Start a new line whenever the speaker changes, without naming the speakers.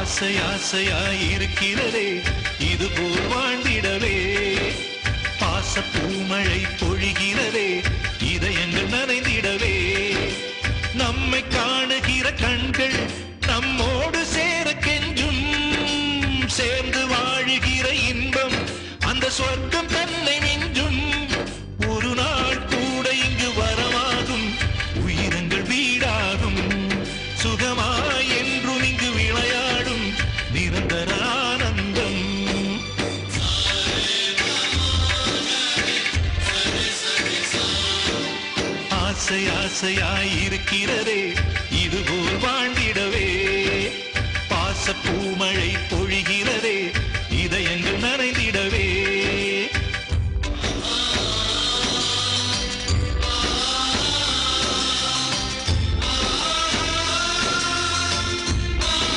ஆசை ஆசையாயிருக்கிறதே இதுபோல் வாழ்ந்திடவே. பாச பூமழை பொழிகிறதே இதயங்கள் நனைந்திடவே. நம்மை காணுகிற கண்கள் நம்மோடு சேர கெஞ்சும். சேர்ந்து வாழுகிற இன்பம் அந்த சொர்க்கம் தன்னை மிஞ்சும். ஒரு நாள் கூட இங்கு வரமாகும் உயிரங்கள் வீடாகும். சுகமாய் என்றும் இங்கு விளையாடும் நிரந்தர ஆனந்தம். ஆசை ஆசையாயிருக்கிறதே இதுபோல் வாழ்ந்திட